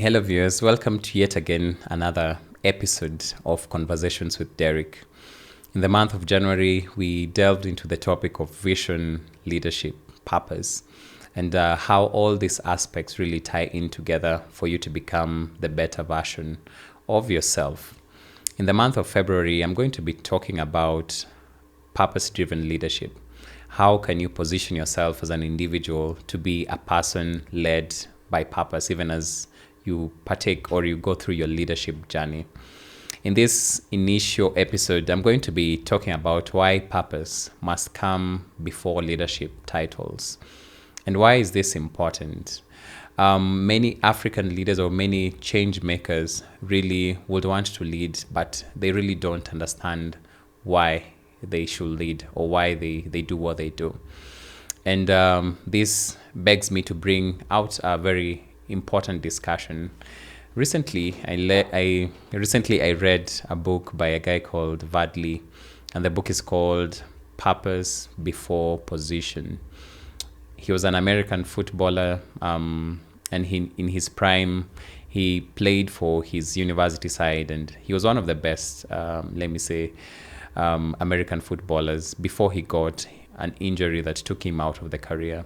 Hello, viewers. Welcome to yet again another episode of Conversations with Derek. In the month of January, we delved into the topic of vision, leadership, purpose, and how all these aspects really tie in together for you to become the better version of yourself. In the month of February, I'm going to be talking about purpose driven leadership. How can you position yourself as an individual to be a person led by purpose, even as you partake or you go through your leadership journey? In this initial episode, I'm going to be talking about why purpose must come before leadership titles. And why is this important? Many African leaders or many change makers really would want to lead, but they really don't understand why they should lead or why they do what they do. And this begs me to bring out a very important discussion. Recently, I read a book by a guy called Vadley, and the book is called Purpose Before Position. He was an American footballer, and in his prime, he played for his university side, and he was one of the best, American footballers before he got an injury that took him out of the career.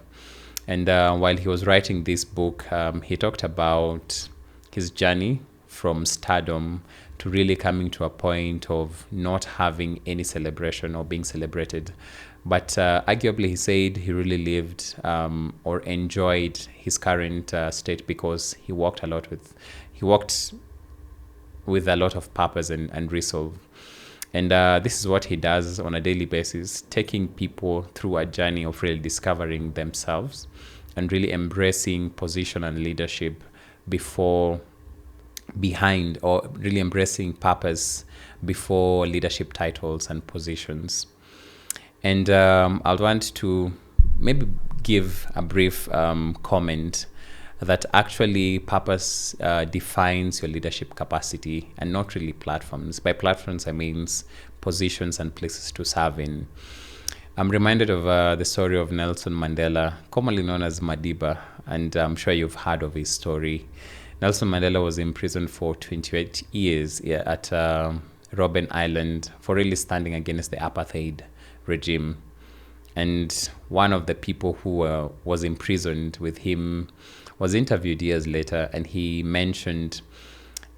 And while he was writing this book, he talked about his journey from stardom to really coming to a point of not having any celebration or being celebrated. But arguably, he said he really lived or enjoyed his current state because he walked with a lot of purpose and resolve. And this is what he does on a daily basis, taking people through a journey of really discovering themselves and really embracing position and leadership behind, or really embracing purpose before leadership titles and positions. And I'll want to maybe give a brief comment that actually purpose defines your leadership capacity and not really platforms. By platforms, I mean positions and places to serve in. I'm reminded of the story of Nelson Mandela, commonly known as Madiba, and I'm sure you've heard of his story. Nelson Mandela was imprisoned for 28 years at Robben Island for really standing against the apartheid regime. And one of the people who was imprisoned with him was interviewed years later, and he mentioned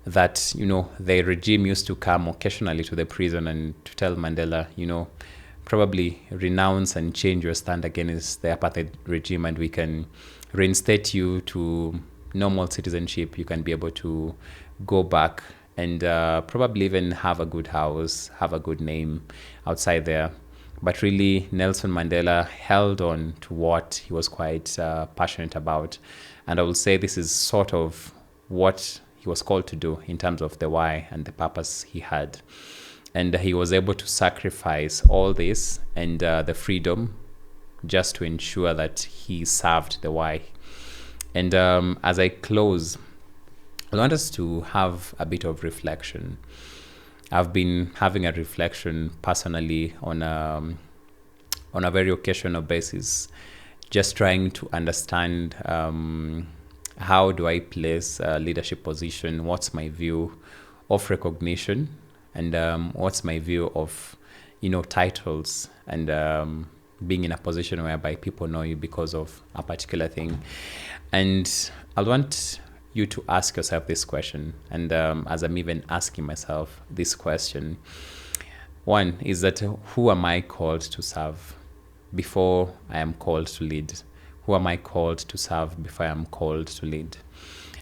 that, the regime used to come occasionally to the prison and to tell Mandela, probably renounce and change your stand against the apartheid regime, and we can reinstate you to normal citizenship. You can be able to go back and probably even have a good house, have a good name outside there. But really, Nelson Mandela held on to what he was quite passionate about. And I will say this is sort of what he was called to do in terms of the why and the purpose he had. And he was able to sacrifice all this and the freedom just to ensure that he served the why. And as I close, I want us to have a bit of reflection. I've been having a reflection personally on a very occasional basis, just trying to understand how do I place a leadership position, what's my view of recognition, and what's my view of, titles, and being in a position whereby people know you because of a particular thing. And I want you to ask yourself this question, and as I'm even asking myself this question, one is that who am I called to serve before I am called to lead? Who am I called to serve before I am called to lead?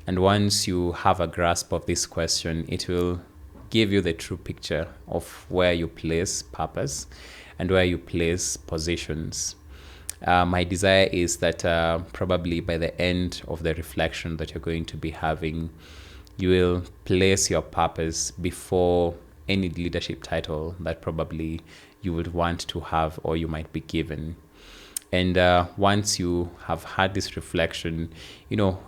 And once you have a grasp of this question, it will give you the true picture of where you place purpose and where you place positions. My desire is that probably by the end of the reflection that you're going to be having, you will place your purpose before any leadership title that probably you would want to have or you might be given. And once you have had this reflection,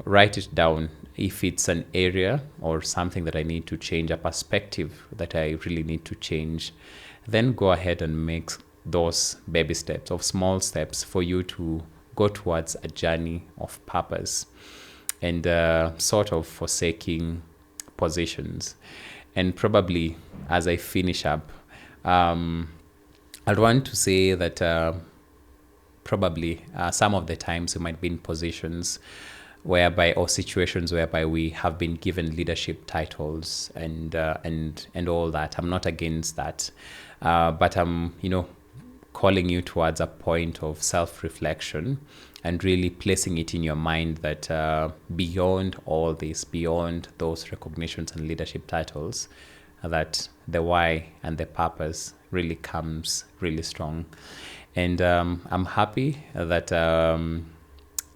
write it down. If it's an area or something that I need to change, a perspective that I really need to change, then go ahead and make those baby steps, of small steps for you to go towards a journey of purpose. and sort of forsaking positions. And probably as I finish up, I'd want to say that probably some of the times we might be in positions whereby, or situations whereby, we have been given leadership titles and all that. I'm not against that, but I'm calling you towards a point of self-reflection and really placing it in your mind that beyond all this, beyond those recognitions and leadership titles, that the why and the purpose really comes really strong. And I'm happy that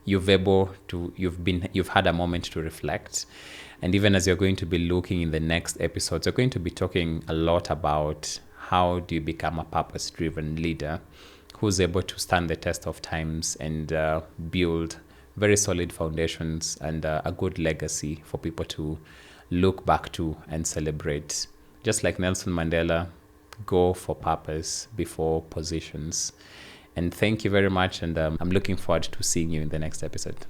you've had a moment to reflect. And even as you're going to be looking in the next episodes, you're going to be talking a lot about how do you become a purpose-driven leader who's able to stand the test of times and build very solid foundations and a good legacy for people to look back to and celebrate. Just like Nelson Mandela, go for purpose before positions. And thank you very much. And I'm looking forward to seeing you in the next episode.